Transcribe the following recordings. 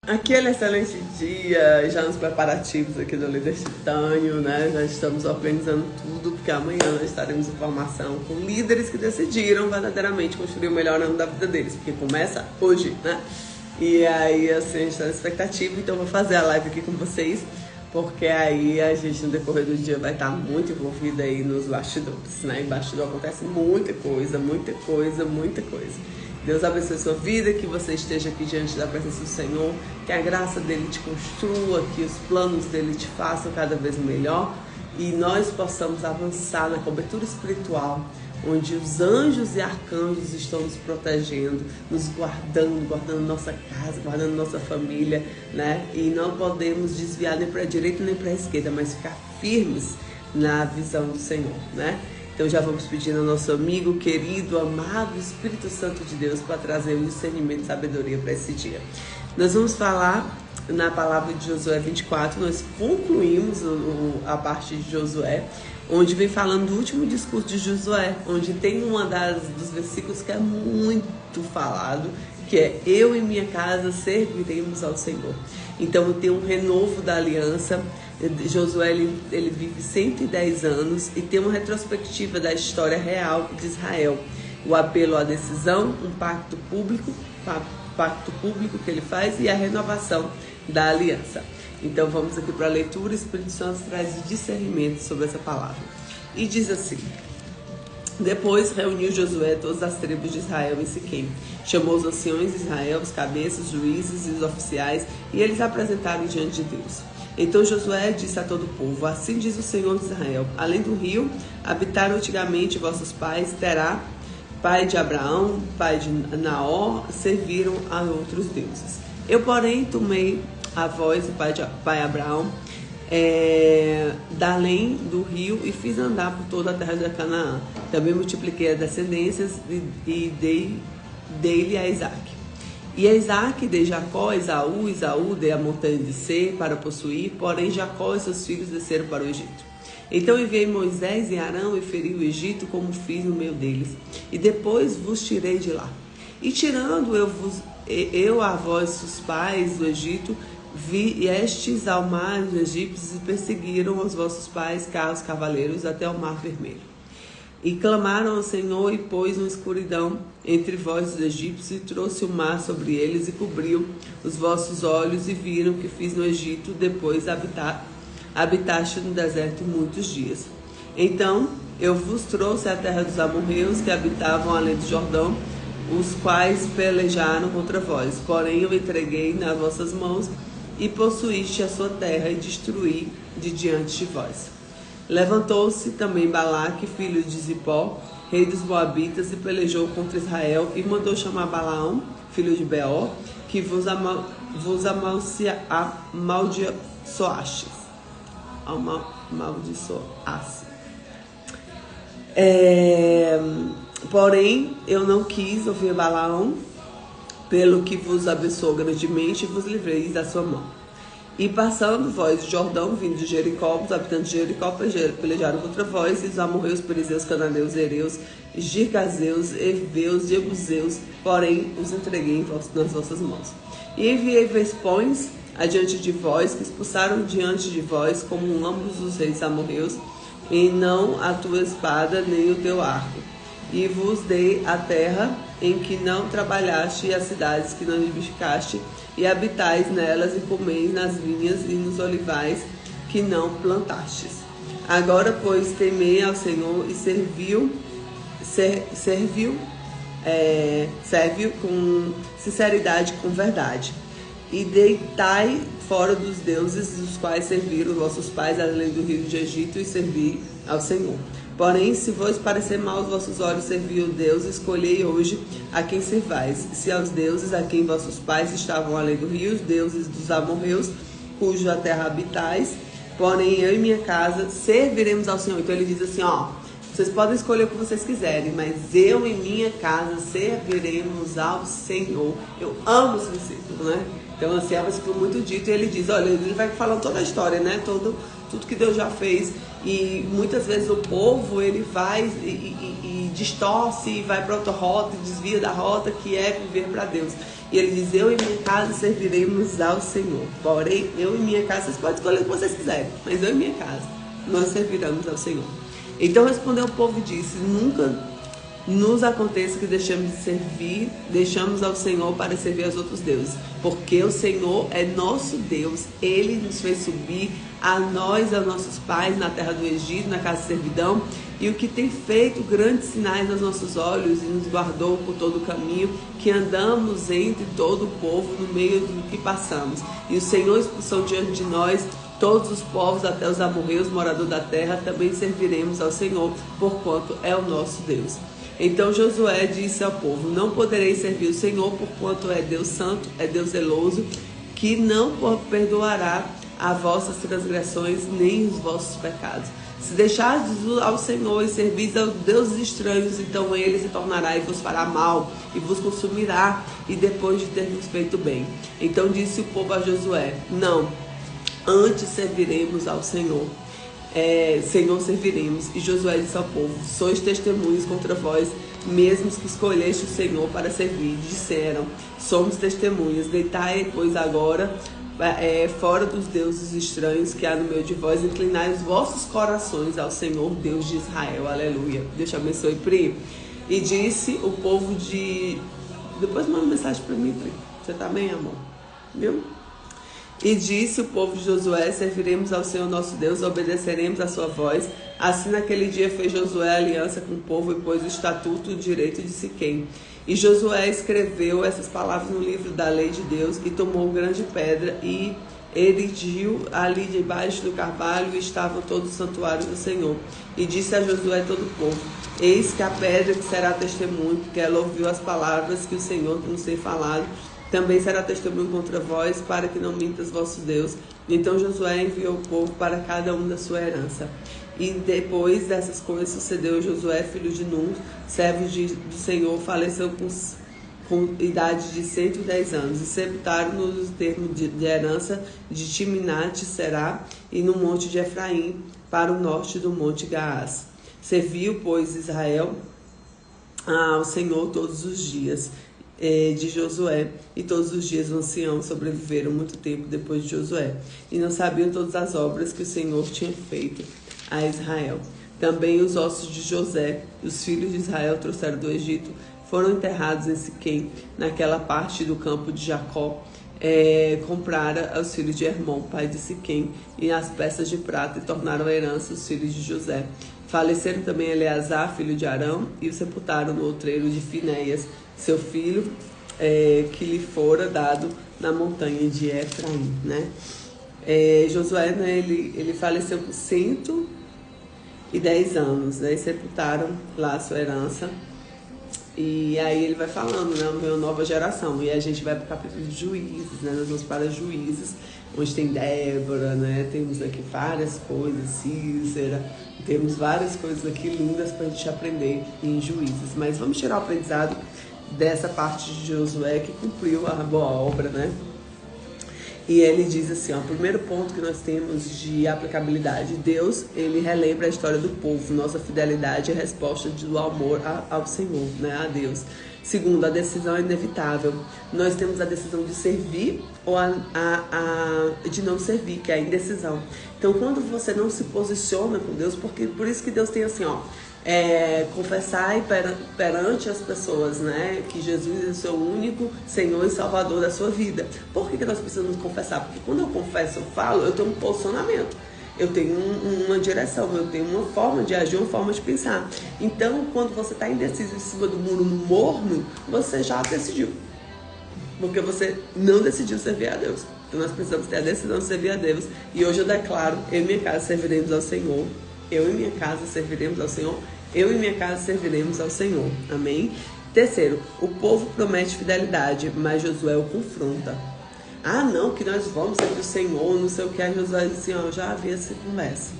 Aquele excelente dia, já nos preparativos aqui do Líder Titânio, né? Já estamos organizando tudo, porque amanhã nós estaremos em formação com líderes que decidiram verdadeiramente construir o melhor ano da vida deles, porque começa hoje, né? E aí, assim, a gente está na expectativa, então eu vou fazer a live aqui com vocês, porque aí a gente no decorrer do dia vai estar muito envolvida aí nos bastidores, né? Em bastidor acontece muita coisa, muita coisa, muita coisa. Deus abençoe a sua vida, que você esteja aqui diante da presença do Senhor, que a graça dele te construa, que os planos dele te façam cada vez melhor e nós possamos avançar na cobertura espiritual, onde os anjos e arcanjos estão nos protegendo, nos guardando nossa casa, guardando nossa família, né? E não podemos desviar nem para a direita nem para a esquerda, mas ficar firmes na visão do Senhor, né? Então já vamos pedir ao nosso amigo, querido, amado Espírito Santo de Deus para trazer o discernimento e sabedoria para esse dia. Nós vamos falar na palavra de Josué 24, nós concluímos a parte de Josué, onde vem falando do último discurso de Josué, onde tem dos versículos que é muito falado, que é: eu e minha casa serviremos ao Senhor. Então tem um renovo da aliança. Josué ele vive 110 anos e tem uma retrospectiva da história real de Israel. O apelo à decisão, um pacto público que ele faz e a renovação da aliança. Então vamos aqui para a leitura. O Espírito Santo traz discernimento sobre essa palavra. E diz assim: depois reuniu Josué todas as tribos de Israel em Siquém. Chamou os anciões de Israel, os cabeças, os juízes e os oficiais, e eles apresentaram diante de Deus. Então Josué disse a todo o povo: assim diz o Senhor de Israel: além do rio, habitaram antigamente vossos pais, Terá, pai de Abraão, pai de Naor, serviram a outros deuses. Eu, porém, tomei a vós, pai Abraão, da além do rio, e fiz andar por toda a terra de Canaã. Também multipliquei as descendências e dei-lhe a Isaque. E a Isaque dei Jacó, Esaú dei a montanha de Seir para possuir, porém Jacó e seus filhos desceram para o Egito. Então enviei Moisés e Arão e feri o Egito, como fiz no meio deles, e depois vos tirei de lá. E tirando eu a vossos pais do Egito, viestes ao mar dos egípcios e perseguiram os vossos pais, carros, cavaleiros, até o mar vermelho. E clamaram ao Senhor, e pôs uma escuridão entre vós os egípcios, e trouxe o mar sobre eles, e cobriu os vossos olhos, e viram que fiz no Egito. Depois habitaste no deserto muitos dias. Então eu vos trouxe a terra dos amorreus, que habitavam além do Jordão, os quais pelejaram contra vós. Porém eu entreguei nas vossas mãos, e possuíste a sua terra, e destruí de diante de vós. Levantou-se também Balaque, filho de Zipó, rei dos Moabitas, e pelejou contra Israel, e mandou chamar Balaão, filho de Beor, que vos amaldiçoaste. Porém, eu não quis ouvir Balaão, pelo que vos abençoou grandemente, e vos livrei da sua mão. E passando vós o Jordão, vindo de Jericó, os habitantes de Jericó pelejaram contra vós, e os amorreus, perizeus, cananeus, hereus, girgazeus, heveus, jebuseus, porém os entreguei nas vossas mãos. E enviei vespões adiante de vós, que expulsaram diante de vós, como ambos os reis amorreus, e não a tua espada, nem o teu arco. E vos dei a terra em que não trabalhaste, e as cidades que não edificaste, e habitais nelas, e comeis nas vinhas e nos olivais que não plantastes. Agora, pois, temei ao Senhor, e serviu com sinceridade, com verdade. E deitai fora dos deuses dos quais serviram vossos pais, além do rio de Egito, e servi ao Senhor. Porém, se vos parecer mal aos vossos olhos servir o Deus, escolhei hoje a quem servais. Se aos deuses a quem vossos pais estavam além do rio, os deuses dos amorreus, cuja terra habitais, porém eu e minha casa serviremos ao Senhor. Então ele diz assim, vocês podem escolher o que vocês quiserem, mas eu e minha casa serviremos ao Senhor. Eu amo esse versículo, né? Então assim, é um versículo muito dito, e ele diz, olha, ele vai falando toda a história, né? Tudo que Deus já fez. E muitas vezes o povo, ele vai e distorce, e vai para outra rota, e desvia da rota que é viver para Deus. E ele diz, eu e minha casa serviremos ao Senhor. Porém, eu e minha casa, vocês podem escolher o que vocês quiserem, mas eu e minha casa, nós serviremos ao Senhor. Então respondeu o povo e disse, nunca nos aconteça que deixamos ao Senhor para servir aos outros deuses, porque o Senhor é nosso Deus, Ele nos fez subir a nós e aos nossos pais na terra do Egito, na casa de servidão, e o que tem feito grandes sinais aos nossos olhos e nos guardou por todo o caminho que andamos entre todo o povo no meio do que passamos. E o Senhor expulsou diante de nós todos os povos, até os amorreus, morador da terra, também serviremos ao Senhor, porquanto é o nosso Deus. Então Josué disse ao povo, não podereis servir o Senhor, porquanto é Deus santo, é Deus zeloso, que não perdoará as vossas transgressões, nem os vossos pecados. Se deixardes ao Senhor e servis aos deuses estranhos, então Ele se tornará e vos fará mal, e vos consumirá, e depois de termos feito bem. Então disse o povo a Josué, não, antes serviremos ao Senhor. Senhor serviremos. E Josué disse ao povo, sois testemunhas contra vós mesmos que escolheste o Senhor para servir. Disseram, somos testemunhas, deitai, pois agora fora dos deuses estranhos que há no meio de vós, inclinai os vossos corações ao Senhor Deus de Israel. Aleluia. Deus te abençoe, Pri. E disse o povo de... Depois manda mensagem para mim, Pri. Você tá bem, amor? Viu? E disse o povo de Josué, serviremos ao Senhor nosso Deus, obedeceremos a sua voz. Assim naquele dia fez Josué aliança com o povo e pôs o estatuto e o direito de Siquém. E Josué escreveu essas palavras no livro da lei de Deus e tomou grande pedra e erigiu ali debaixo do carvalho, e estavam todos os santuários do Senhor. E disse a Josué todo o povo, eis que a pedra que será testemunho, porque ela ouviu as palavras que o Senhor nos tem falado, também será testemunho contra vós, para que não mintas vosso Deus. Então Josué enviou o povo para cada um da sua herança. E depois dessas coisas sucedeu Josué, filho de Nun, servo do Senhor, faleceu com idade de 110 anos. E sepultaram-no nos termos de herança de Timnat-Será e no monte de Efraim, para o norte do monte Gaás. Serviu, pois, Israel ao Senhor todos os dias de Josué, e todos os dias os anciãos sobreviveram muito tempo depois de Josué, e não sabiam todas as obras que o Senhor tinha feito a Israel. Também os ossos de José, os filhos de Israel trouxeram do Egito, foram enterrados em Siquém, naquela parte do campo de Jacó, comprara aos filhos de Hermon, pai de Siquém, e as peças de prata, e tornaram a herança os filhos de José. Faleceram também Eleazar, filho de Arão, e o sepultaram no outreiro de Finéias, seu filho, que lhe fora dado na montanha de Efraim, né? Josué, né, ele faleceu com 110 anos, né? E sepultaram lá a sua herança. E aí ele vai falando, né? Uma nova geração. E a gente vai para o capítulo de Juízes, né? Nós vamos para Juízes, onde tem Débora, né? Temos aqui várias coisas, Cícera, temos várias coisas aqui lindas para a gente aprender em Juízes. Mas vamos tirar o aprendizado dessa parte de Josué que cumpriu a boa obra, né? E ele diz assim, ó, o primeiro ponto que nós temos de aplicabilidade, Deus, ele relembra a história do povo, nossa fidelidade é a resposta do amor ao Senhor, né, a Deus. Segundo, a decisão é inevitável. Nós temos a decisão de servir ou de não servir, que é a indecisão. Então, quando você não se posiciona com Deus, por isso que Deus tem assim, ó, confessar perante as pessoas, né, que Jesus é o seu único Senhor e Salvador da sua vida. Por que nós precisamos confessar? Porque quando eu confesso, eu falo, eu tenho um posicionamento, eu tenho uma direção, eu tenho uma forma de agir, uma forma de pensar. Então, quando você está indeciso em cima do muro morno, você já decidiu, porque você não decidiu servir a Deus. Então nós precisamos ter a decisão de servir a Deus. E hoje eu declaro, eu e minha casa serviremos ao Senhor. Eu e minha casa serviremos ao Senhor. Eu e minha casa serviremos ao Senhor. Amém? Terceiro, o povo promete fidelidade, mas Josué o confronta. Ah, não, que nós vamos servir o Senhor, não sei o que. Aí Josué diz assim, ó, já havia essa conversa.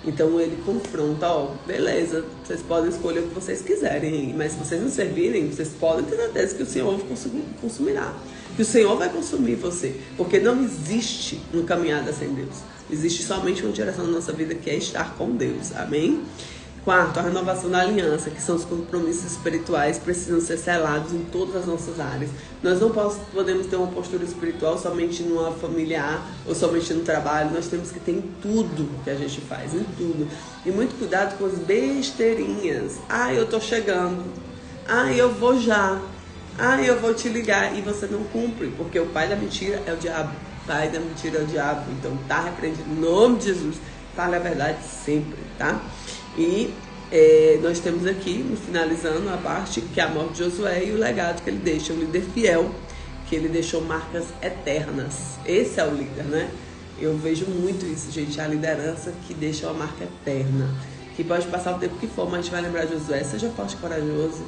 Então ele confronta, ó, beleza, vocês podem escolher o que vocês quiserem, mas se vocês não servirem, vocês podem ter certeza que o Senhor consumirá. Que o Senhor vai consumir você. Porque não existe uma caminhada sem Deus. Existe somente uma direção na nossa vida, que é estar com Deus. Amém? Quarto, a renovação da aliança, que são os compromissos espirituais, precisam ser selados em todas as nossas áreas. Nós não podemos ter uma postura espiritual somente numa familiar ou somente no trabalho. Nós temos que ter em tudo que a gente faz, em tudo. E muito cuidado com as besteirinhas. Eu tô chegando. Eu vou já. Eu vou te ligar. E você não cumpre, porque o pai da mentira é o diabo. O pai da mentira é o diabo. Então tá repreendido em nome de Jesus. Fale a verdade sempre, tá? E nós temos aqui, finalizando a parte, que é a morte de Josué e o legado que ele deixa, um líder fiel, que ele deixou marcas eternas. Esse é o líder, né? Eu vejo muito isso, gente, a liderança que deixa uma marca eterna, que pode passar o tempo que for, mas a gente vai lembrar de Josué. Seja forte e corajoso.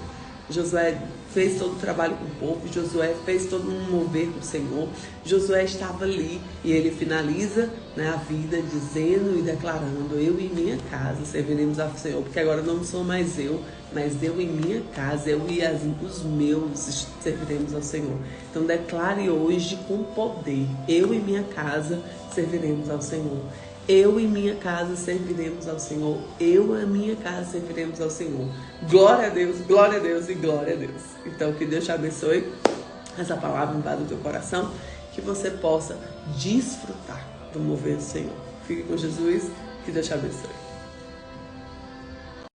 Josué fez todo o trabalho com o povo, Josué fez todo um mover com o Senhor, Josué estava ali e ele finaliza, né, a vida dizendo e declarando: eu e minha casa serviremos ao Senhor, porque agora não sou mais eu, mas eu e minha casa, eu e os meus serviremos ao Senhor. Então declare hoje com poder: eu e minha casa serviremos ao Senhor. Eu e minha casa serviremos ao Senhor. Eu e minha casa serviremos ao Senhor. Glória a Deus, glória a Deus e glória a Deus. Então, que Deus te abençoe. Essa palavra invada o teu coração. Que você possa desfrutar do mover do Senhor. Fique com Jesus. Que Deus te abençoe.